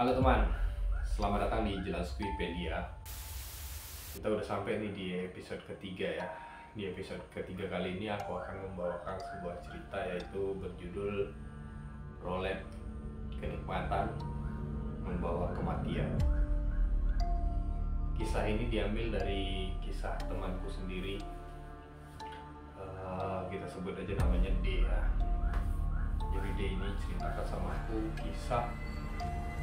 Halo teman, selamat datang di Jelas Wikipedia. Kita udah sampai nih di episode ketiga ya. Di episode ketiga kali ini aku akan membawakan sebuah cerita yaitu berjudul Roulette Kenikmatan Membawa Kematian. Kisah ini diambil dari kisah temanku sendiri. Kita sebut aja namanya D ya. Jadi D ini ceritakan sama aku kisah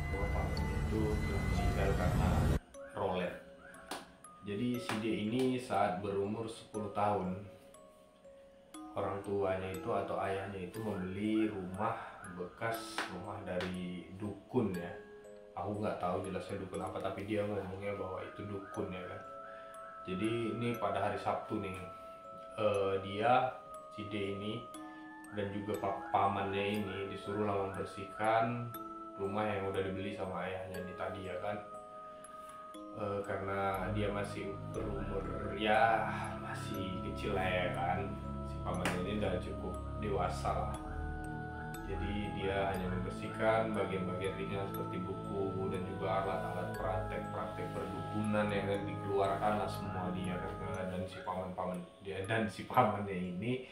bahwa pamannya itu telah meninggal karena roulette. Jadi si D ini saat berumur 10 tahun, orang tuanya itu atau ayahnya itu membeli rumah bekas rumah dari dukun ya. Aku nggak tahu jelasnya dukun apa, tapi dia ngomongnya bahwa itu dukun ya kan. Jadi ini pada hari Sabtu nih, dia si D ini dan juga pamannya ini disuruh lah membersihkan rumah yang udah dibeli sama ayahnya ini tadi ya kan. Karena dia masih berumur ya masih kecil lah ya kan, si paman ini udah cukup dewasa lah, jadi dia hanya membersihkan bagian-bagian ringan seperti buku dan juga alat-alat praktek perdukunan yang dikeluarkan lah semua dia kan. Dan si pamannya ini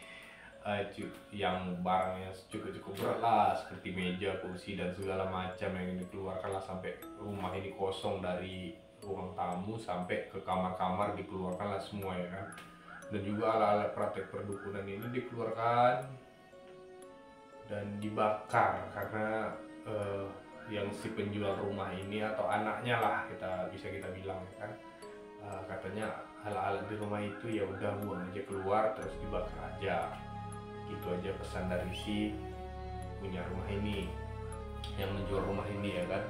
yang barangnya cukup berat lah seperti meja, kursi dan segala macam yang dikeluarkan lah, sampai rumah ini kosong dari ruang tamu sampai ke kamar-kamar dikeluarkan lah semua ya kan. Dan juga alat-alat praktek perdukunan ini dikeluarkan dan dibakar karena yang si penjual rumah ini atau anaknya lah bisa kita bilang ya kan, katanya alat-alat di rumah itu ya udah buang aja keluar terus dibakar aja. Gitu aja pesan dari si punya rumah ini, yang menjual rumah ini ya kan.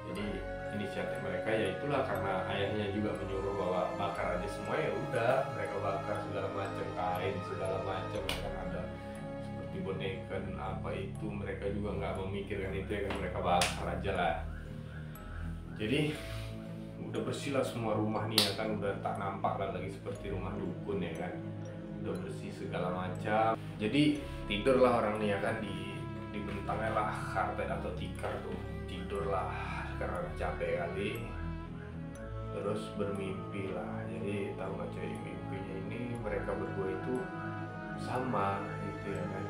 Jadi inisiatif mereka ya itulah karena ayahnya juga menyuruh bahwa bakar aja semua, ya udah mereka bakar segala macam kain segala macam ya kan, ada seperti boneka dan apa itu, mereka juga nggak memikirkan itu ya kan, mereka bakar aja lah. Jadi udah bersih lah semua rumah nih ya kan, udah tak nampak lah lagi seperti rumah dukun ya kan, udah bersih segala macam. Jadi tidurlah orang nih ya kan, dibentangnya lah karpet atau tikar tuh, tidurlah karena capek kali, terus bermimpi lah. Jadi tahu nggak cuy, mimpinya ini mereka berdua itu sama gitu ya kan,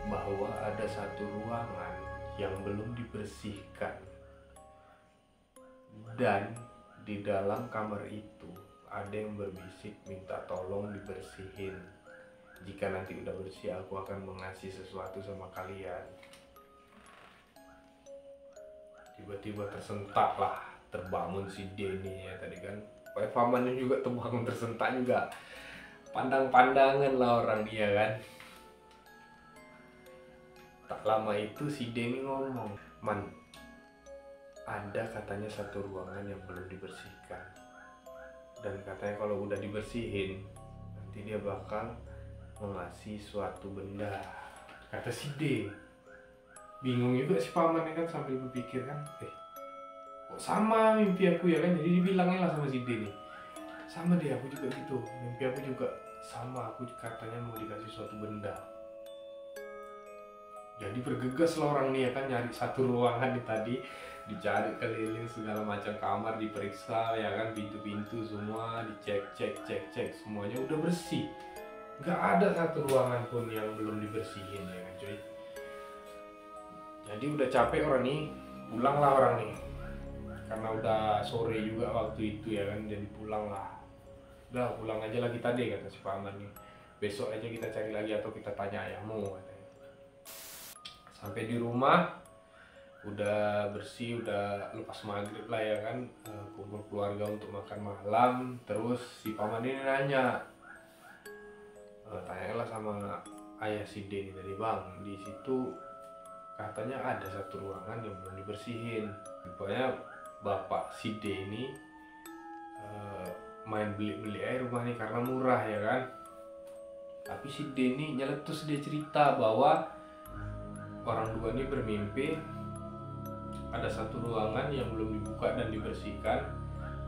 bahwa ada satu ruangan yang belum dibersihkan, dan di dalam kamar itu ada yang berbisik minta tolong dibersihin. Jika nanti udah bersih aku akan mengasih sesuatu sama kalian. Tiba-tiba tersentak lah, terbangun si D ini ya tadi kan. Pamannya juga terbangun tersentak juga. Pandang-pandangan lah orang dia kan. Tak lama itu si D ini ngomong, "Man, ada katanya satu ruangan yang belum dibersihkan. Dan katanya kalau udah dibersihin, nanti dia bakal mengasih suatu benda," kata si D. Bingung juga si paman kan sambil berpikir kan, kok sama mimpi aku ya kan. Jadi dibilangin lah sama si D nih, sama deh aku juga gitu, mimpi aku juga sama, aku katanya mau dikasih suatu benda. Jadi bergegas lah orang nih ya kan, nyari satu ruangan nih tadi, dicari keliling segala macam kamar, diperiksa ya kan, pintu-pintu semua dicek semuanya udah bersih, nggak ada satu ruangan pun yang belum dibersihin ya kan cuy. Jadi udah capek orang nih, pulanglah orang nih, karena udah sore juga waktu itu ya kan, jadi pulang lah. Udah pulang aja lah kita deh kata si paman nih, besok aja kita cari lagi atau kita tanya ayahmu katanya. Sampai di rumah udah bersih, udah lepas maghrib lah ya kan, kumpul keluarga untuk makan malam. Terus si paman ini nanya, tanyalah sama ayah si D ini tadi, "Bang, di situ katanya ada satu ruangan yang belum dibersihin." Pokoknya bapak si D ini main beli air rumah nih karena murah ya kan. Tapi si D ini nyeletus, dia cerita bahwa orang dua ini bermimpi ada satu ruangan yang belum dibuka dan dibersihkan.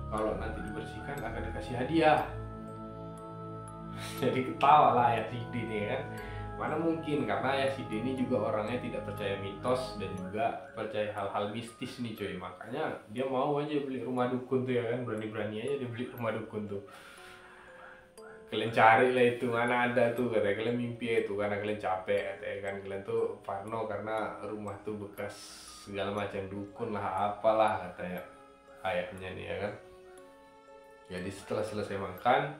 Kalau nanti dibersihkan akan dikasih hadiah. Jadi ketawa lah ya si D nih kan. Mana mungkin, karena ya si D ini juga orangnya tidak percaya mitos dan juga percaya hal-hal mistis nih coy. Makanya dia mau aja beli rumah dukun tuh ya kan, berani-berani aja dia beli rumah dukun tuh. Kalian cari lah itu, mana ada tuh, katanya kalian mimpi itu karena kalian capek, katanya kan kalian tuh parno karena rumah tuh bekas segala macam dukun lah apalah katanya ayahnya nih ya kan. Jadi setelah selesai makan,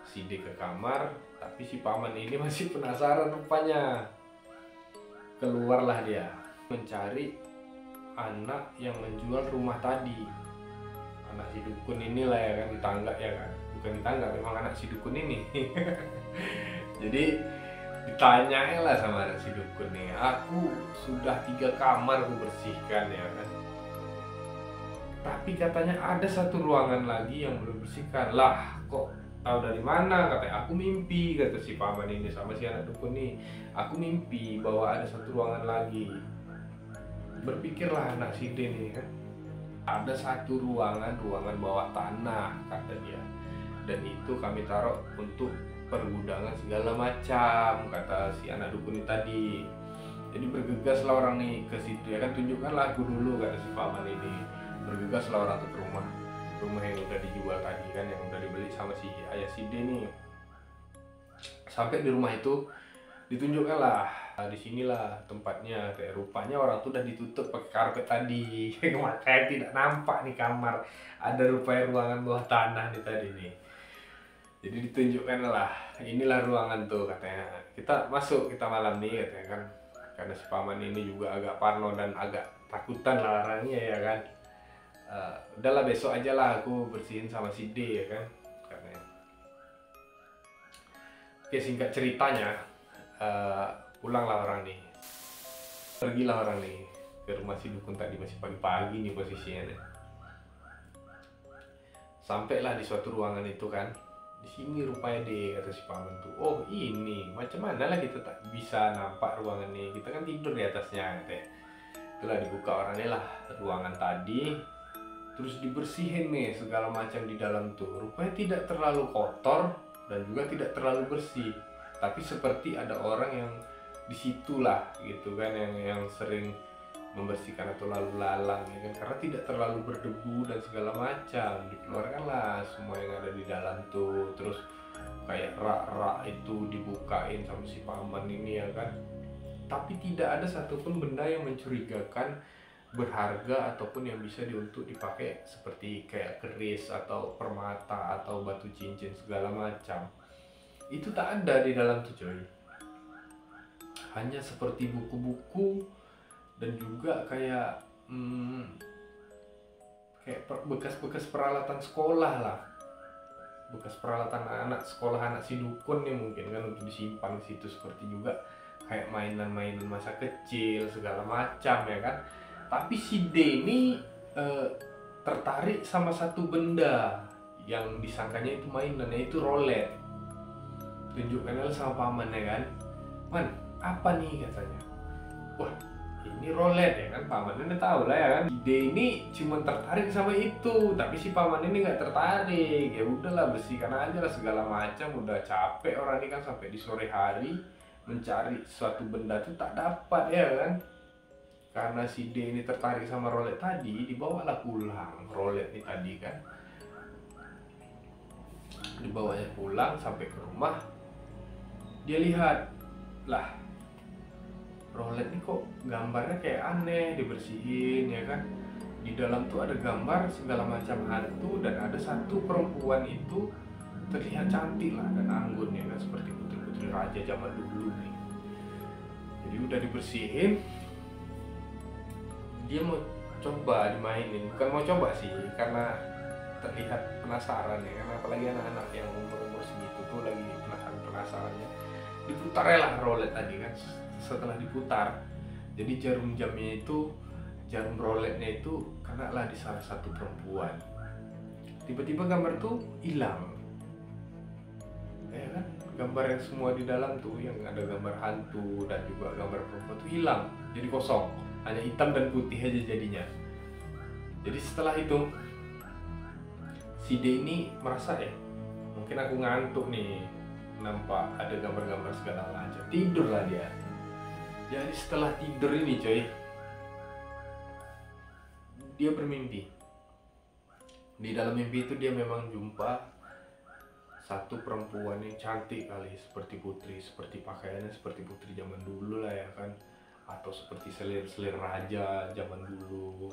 si D ke kamar, tapi si paman ini masih penasaran rupanya. Keluarlah dia mencari anak yang menjual rumah tadi. Anak si dukun inilah ya kan, di tangga ya kan. Bukan di tangga, memang anak si dukun ini. Jadi ditanyain lah sama anak si dukun nih, aku sudah 3 kamar aku bersihkan ya kan, tapi katanya ada satu ruangan lagi yang belum bersihkan. Lah kok tahu dari mana? Katanya aku mimpi, kata si paman ini sama si anak dukun nih, aku mimpi bahwa ada satu ruangan lagi. Berpikirlah anak si D nih kan, ada satu ruangan bawah tanah kata dia, dan itu kami taruh untuk pergudangan segala macam, kata si anak dukun ini tadi. Jadi bergegaslah orang nih ke situ ya kan, tunjukkanlah aku dulu, kata si paman ini. Bergegaslah orang tuh ke rumah yang udah dijual tadi kan, yang udah dibeli sama si ayah si D nih. Sampai di rumah itu ditunjukkanlah, disinilah tempatnya. Kayak rupanya orang tuh udah ditutup pakai karpet tadi. Makanya tidak nampak nih kamar, ada rupanya ruangan bawah tanah nih tadi nih. Jadi ditunjukkan lah, inilah ruangan tuh katanya. Kita masuk, kita malam nih katanya kan. Karena si paman ini juga agak parno dan agak takutan lah orangnya ya kan. Udahlah besok aja lah aku bersihin sama si D ya kan katanya. Oke, singkat ceritanya, pulanglah orang nih. Pergilah orang nih ke rumah si dukun tadi, masih pagi-pagi nih posisinya nih. Sampailah di suatu ruangan itu kan. Di sini rupanya deh, kata si paman tuh. Oh ini, macam mana lah kita tak bisa nampak ruangan ini, kita kan tidur di atasnya katanya. Itulah dibuka orangnya lah ruangan tadi, terus dibersihin nih segala macam di dalam tuh. Rupanya tidak terlalu kotor dan juga tidak terlalu bersih, tapi seperti ada orang yang disitulah gitu kan, yang sering membersihkan atau lalu lalang ya kan, karena tidak terlalu berdebu dan segala macam. Dikeluarkanlah semua yang ada di dalam tuh, terus kayak rak-rak itu dibukain sama si paman ini ya kan, tapi tidak ada satupun benda yang mencurigakan, berharga ataupun yang bisa untuk dipakai seperti kayak keris atau permata atau batu cincin segala macam. Itu tak ada di dalam tuh coy. Hanya seperti buku-buku dan juga kayak bekas-bekas peralatan sekolah lah, bekas peralatan anak sekolah anak si dukun nih mungkin kan, untuk disimpan di situ. Seperti juga kayak mainan-mainan masa kecil segala macam ya kan. Tapi si D ini tertarik sama satu benda yang disangkanya itu mainan, yaitu rolet. Tunjukkanlah sama paman ya kan, man apa nih katanya. Wah ini rolet ya kan, paman ini tahu lah ya kan. D ini cuma tertarik sama itu, tapi si paman ini nggak tertarik. Ya udahlah, bersihkan aja lah segala macam. Udah capek orang ini kan, sampai di sore hari mencari suatu benda itu tak dapat ya kan. Karena si D ini tertarik sama rolet tadi, dibawalah pulang rolet ini tadi kan. Dibawanya pulang sampai ke rumah, dia lihat lah, rolet ini kok gambarnya kayak aneh, dibersihin ya kan. Di dalam tuh ada gambar segala macam hantu, dan ada satu perempuan itu terlihat cantik lah dan anggun ya kan, seperti putri-putri raja zaman dulu nih. Jadi udah dibersihin, dia mau coba dimainin. Bukan mau coba sih, karena terlihat penasaran ya kan, apalagi anak-anak yang umur-umur segitu tuh lagi penasarannya. Diputar lah rolet tadi kan. Setelah diputar, jadi jarum jamnya itu, jarum roletnya itu kena lah di salah satu perempuan. Tiba-tiba gambar tuh hilang ya kan, gambar yang semua di dalam tuh, yang ada gambar hantu dan juga gambar perempuan tuh hilang, jadi kosong, hanya hitam dan putih aja jadinya. Jadi setelah itu si D ini merasa mungkin aku ngantuk nih, nampak ada gambar-gambar segala macam. Tidurlah dia. Jadi setelah tidur ini coy, dia bermimpi. Di dalam mimpi itu dia memang jumpa satu perempuan yang cantik kali, seperti putri, seperti pakaiannya seperti putri zaman dulu lah ya kan, atau seperti selir-selir raja zaman dulu,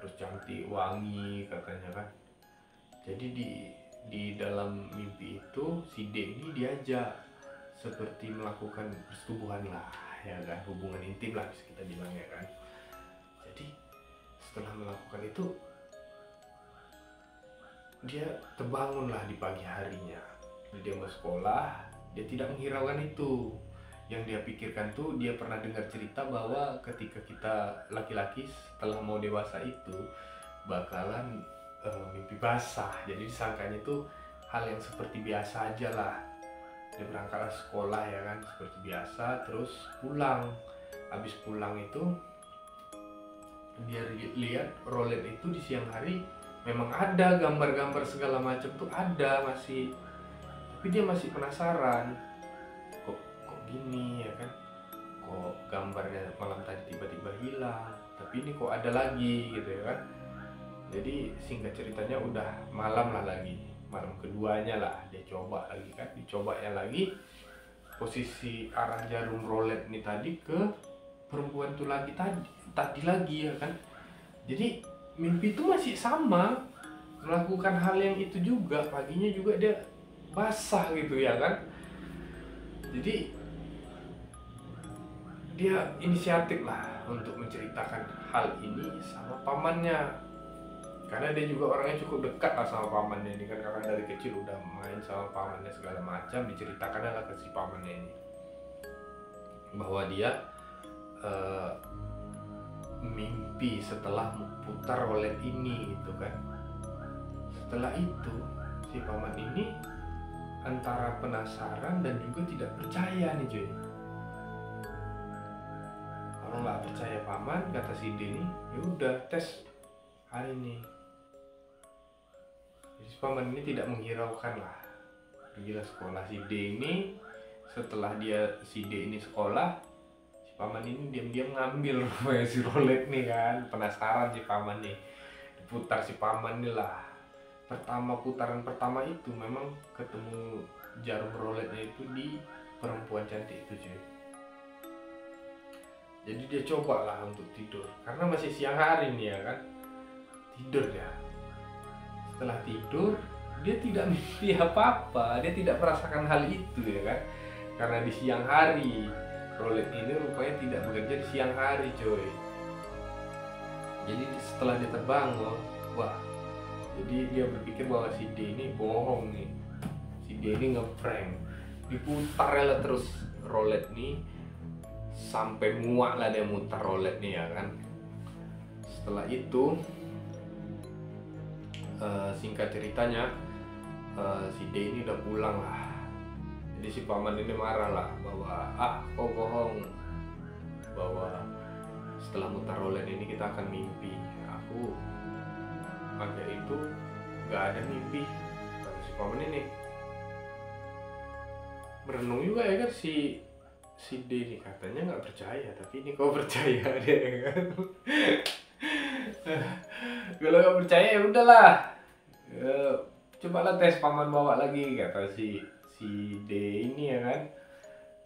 terus cantik, wangi katanya kan. Jadi di dalam mimpi itu si D ini diajak seperti melakukan persetubuhan lah ya kan, hubungan intim lah bisa kita bilang ya kan. Jadi setelah melakukan itu dia terbangunlah di pagi harinya. Dia mau sekolah, dia tidak menghiraukan itu. Yang dia pikirkan tuh, dia pernah dengar cerita bahwa ketika kita laki-laki setelah mau dewasa itu bakalan mimpi basah. Jadi disangkanya itu hal yang seperti biasa aja lah. Dia berangkat sekolah ya kan, seperti biasa, terus pulang. Habis pulang itu dia lihat rolet itu di siang hari memang ada gambar-gambar segala macam tuh ada masih, tapi dia masih penasaran kok gini ya kan, kok gambarnya malam tadi tiba-tiba hilang tapi ini kok ada lagi gitu ya kan. Jadi singkat ceritanya udah malam lah lagi, malam keduanya lah dia coba lagi kan, dicobanya lagi posisi arah jarum rolet nih tadi ke perempuan tuh lagi tadi lagi ya kan. Jadi mimpi itu masih sama, melakukan hal yang itu juga, paginya juga dia basah gitu ya kan. Jadi dia inisiatif lah untuk menceritakan hal ini sama pamannya, karena dia juga orangnya cukup dekat lah sama pamannya ini kan, karena dari kecil udah main sama pamannya segala macam. Diceritakan lah ke si pamannya ini bahwa dia mimpi setelah putar rolet ini gitu kan. Setelah itu si paman ini antara penasaran dan juga tidak percaya nih cuy. Kalau nggak percaya paman, kata si D ini, ya udah tes hari ini. Jadi si paman ini tidak menghiraukan lah, pergilah sekolah. Si D ini setelah si D ini sekolah, paman ini diam-diam ngambil rupanya si rolet nih kan. Penasaran si paman nih, diputar si paman nih lah. Putaran pertama itu memang ketemu jarum roletnya itu di perempuan cantik itu cuy. Jadi dia coba lah untuk tidur, karena masih siang hari nih ya kan. Tidur ya. Setelah tidur dia tidak mimpi apa-apa, dia tidak merasakan hal itu ya kan, karena di siang hari. Rolet ini rupanya tidak bekerja di siang hari coy. Jadi setelah dia terbangun, wah, jadi dia berpikir bahwa si D ini bohong nih, si D ini ngeprank. Diputar lah terus rolet nih sampai muak lah dia mutar rolet nih ya kan. Setelah itu singkat ceritanya si D ini udah pulang lah. Jadi si paman ini marah lah bahwa kau bohong, bahwa setelah mutar rolet ini kita akan mimpi. Aku pakai itu nggak ada mimpi, kata si paman ini. Merenung juga ya kan si D ini, katanya nggak percaya, tapi ini kau percaya deh ya kan. Kalau nggak percaya ya udahlah, cobalah tes, paman bawa lagi, kata si D ini ya kan.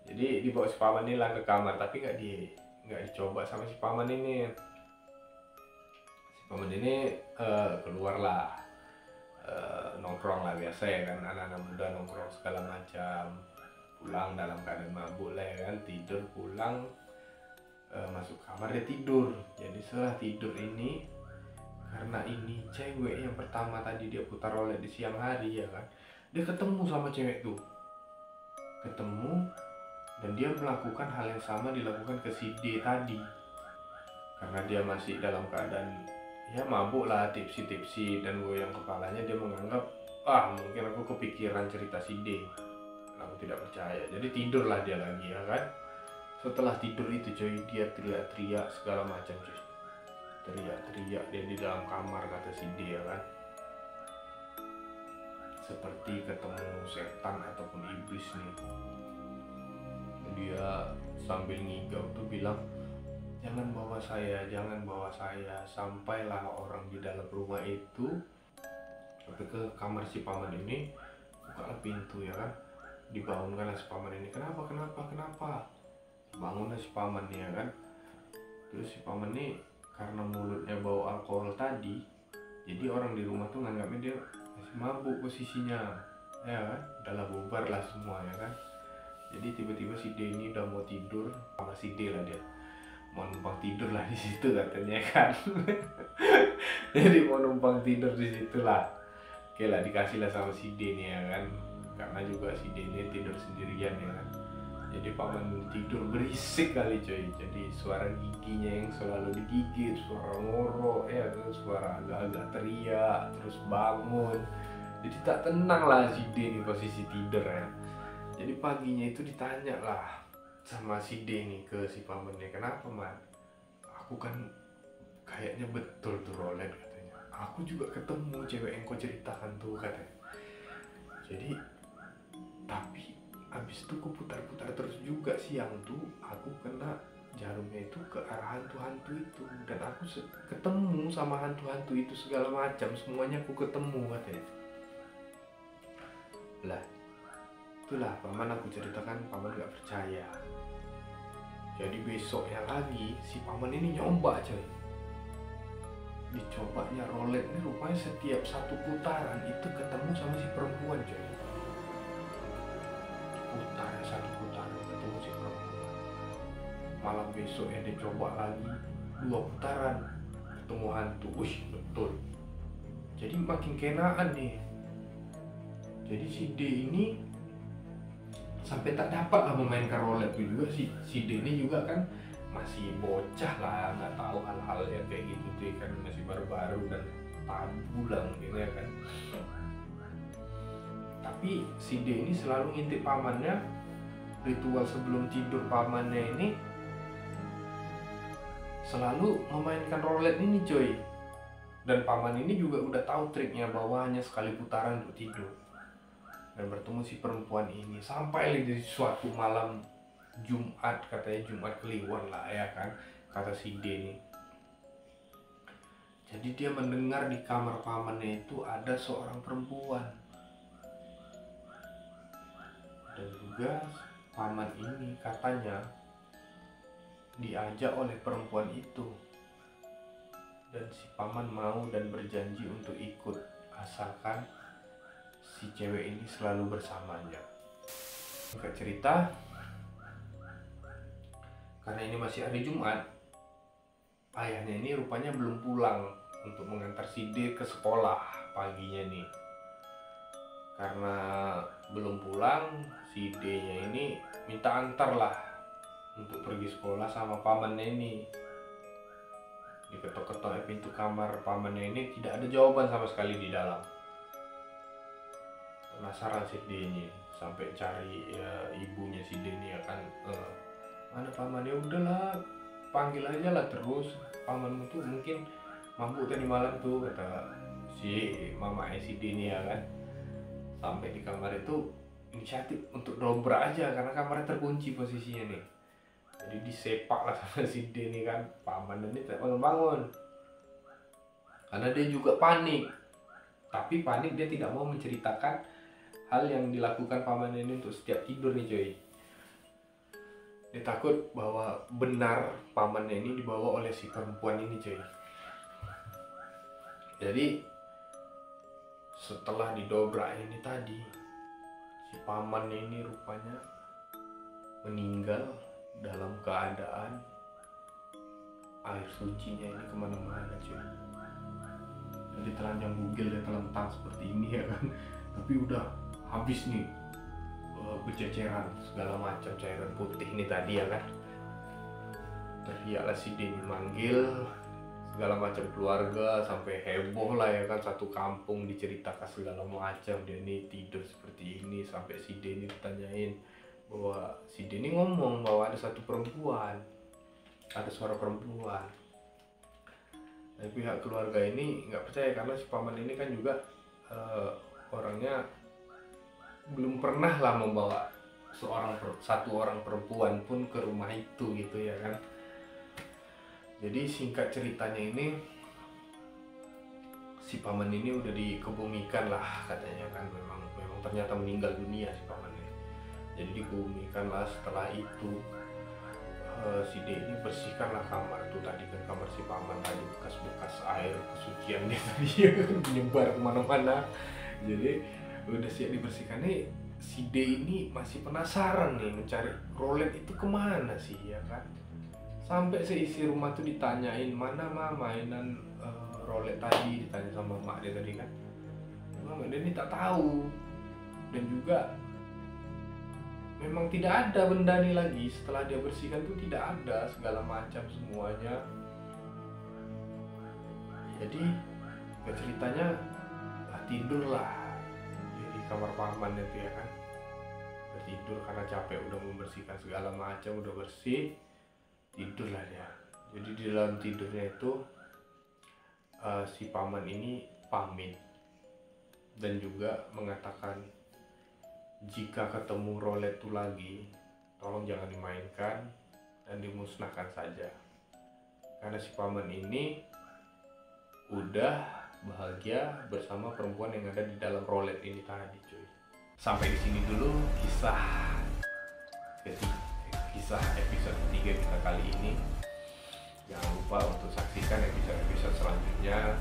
Jadi dibawa si paman ini lah ke kamar, tapi nggak dicoba sama si paman ini. Si paman ini keluarlah, nongkrong lah biasa ya kan, anak-anak muda nongkrong segala macam. Pulang dalam keadaan mabuk lah ya kan, tidur, pulang, masuk kamar dia tidur. Jadi setelah tidur ini, karena ini cewek yang pertama tadi dia putar rolet di siang hari ya kan, dia ketemu sama cewek tuh, ketemu, dan dia melakukan hal yang sama dilakukan ke si D tadi. Karena dia masih dalam keadaan ya mabuk lah, tipsi dan goyang kepalanya, dia menganggap mungkin aku kepikiran cerita si D, aku tidak percaya. Jadi tidurlah dia lagi ya kan. Setelah tidur itu coy, dia teriak-teriak segala macam coy, teriak-teriak dia di dalam kamar, kata si D ya kan. seperti ketemu setan ataupun iblis nih. Dia sambil ngigau tuh bilang, jangan bawa saya, jangan bawa saya. Sampailah orang di dalam rumah itu sampai ke kamar si paman ini, bukalah pintu ya kan, dibangunkanlah si paman ini. Kenapa? Bangunlah si paman ya kan. Terus si paman ini karena mulutnya bau alkohol tadi, jadi orang di rumah tuh nganggapnya dia masih mabuk posisinya, ya kan, udahlah bubar lah semua ya kan. Jadi tiba-tiba si D ini udah mau tidur, sama si D lah, dia mau numpang tidur lah di situ katanya kan. Jadi mau numpang tidur di situ lah. Oke lah, dikasih lah sama si D nih ya kan, karena juga si D ini tidur sendirian ya kan. Jadi paman tidur berisik kali coy. Jadi suara giginya yang selalu digigit, suara ngorok ya kan, suara agak-agak teriak, terus bangun. Jadi tak tenang lah si D ini posisi tidur ya. Jadi paginya itu ditanya lah sama si D nih ke si pamannya, kenapa man? Aku kan kayaknya betul tuh rolet katanya. Aku juga ketemu cewek yang kau ceritakan tuh katanya. Jadi tapi abis itu aku putar-putar terus juga siang tuh, aku kena jarumnya itu ke arah hantu-hantu itu, dan aku ketemu sama hantu-hantu itu segala macam, semuanya aku ketemu katanya. Lah itulah paman aku ceritakan, paman gak percaya. Jadi besoknya lagi si paman ini nyoba coy. Dicobanya rolet ini, rupanya setiap satu putaran itu ketemu sama si perempuan coy. Satu putaran ketemu si perempuan. Malam besoknya dia coba lagi 2 putaran ketemu hantu. Wih betul. Jadi makin kenaan nih. Jadi si D ini sampai tak dapat lah memainkan rolet itu juga. Si D ini juga kan masih bocah lah, nggak tahu hal-hal ya kayak gitu tuh kan, masih baru-baru dan tabu lah mungkin ya kan. Tapi si D ini selalu ngintip pamannya. Ritual sebelum tidur pamannya ini selalu memainkan rolet ini coy. Dan paman ini juga udah tahu triknya, bahwa hanya sekali putaran untuk tidur. Dan bertemu si perempuan ini sampai di suatu malam Jumat, katanya Jumat Kliwon lah ya kan, kata si D ini. Jadi dia mendengar di kamar pamannya itu ada seorang perempuan. Dan juga paman ini katanya diajak oleh perempuan itu, dan si paman mau dan berjanji untuk ikut asalkan si cewek ini selalu bersamanya. Singkat cerita, karena ini masih hari Jumat, ayahnya ini rupanya belum pulang untuk mengantar si D ke sekolah paginya nih. Karena belum pulang, si D-nya ini minta antar lah untuk pergi sekolah sama pamannya ini. Diketok-ketok pintu kamar pamannya ini, tidak ada jawaban sama sekali di dalam. Penasaran si D ini, sampai cari ya, ibunya si D ini ya kan, mana pamannya, udahlah panggil aja lah terus, pamanmu tuh mungkin mabuk tadi malam tuh, kata si mama si D ini ya kan. Sampai di kamar itu inisiatif untuk dobrak aja karena kamarnya terkunci posisinya nih. Jadi disepak lah sama si D ini kan, paman ini tak bangun-bangun karena dia juga panik. Tapi panik dia tidak mau menceritakan hal yang dilakukan paman ini untuk setiap tidur nih coy. Dia takut bahwa benar pamannya ini dibawa oleh si perempuan ini coy. Jadi setelah didobrak ini tadi, si paman ini rupanya meninggal dalam keadaan air sucinya ini kemana-mana cuy. Jadi telanjang bugil dan telentang seperti ini ya kan. Tapi udah habis nih, berceceran segala macam cairan putih ini tadi ya kan. Teriaklah si D manggil segala macam keluarga, sampai heboh lah ya kan, satu kampung diceritakan segala macam. Dia ini tidur seperti ini, sampai si D ini ditanyain bahwa si D ini ngomong bahwa ada satu perempuan, ada suara perempuan. Tapi pihak keluarga ini nggak percaya karena si paman ini kan juga orangnya belum pernah lah membawa satu orang perempuan pun ke rumah itu gitu ya kan. Jadi singkat ceritanya ini, si paman ini udah dikebumikan lah katanya kan, memang ternyata meninggal dunia si paman ini. Jadi dikebumikan lah. Setelah itu si D ini bersihkanlah kamar tuh tadi kan, kamar si paman tadi, bekas-bekas air kesucian dia tadi menyebar kemana-mana. Jadi udah siap dibersihkan nih, si D ini masih penasaran nih mencari rolet itu kemana sih ya kan. Sampai seisi rumah tuh ditanyain, mana mah mainan rolet tadi, ditanya sama mak dia tadi kan. Mak dia ini tak tahu, dan juga memang tidak ada benda ini lagi. Setelah dia bersihkan tuh tidak ada, segala macam semuanya. Jadi ceritanya tidurlah di kamar paman itu ya kan. Tidur karena capek udah membersihkan segala macam, udah bersih, tidurlah dia. Jadi di dalam tidurnya itu si paman ini pamit dan juga mengatakan, jika ketemu rolet itu lagi, tolong jangan dimainkan dan dimusnahkan saja. Karena si paman ini udah bahagia bersama perempuan yang ada di dalam rolet ini tadi, cuy. Sampai di sini dulu kisah episode 3 kita kali ini. Jangan lupa untuk saksikan episode-episode selanjutnya.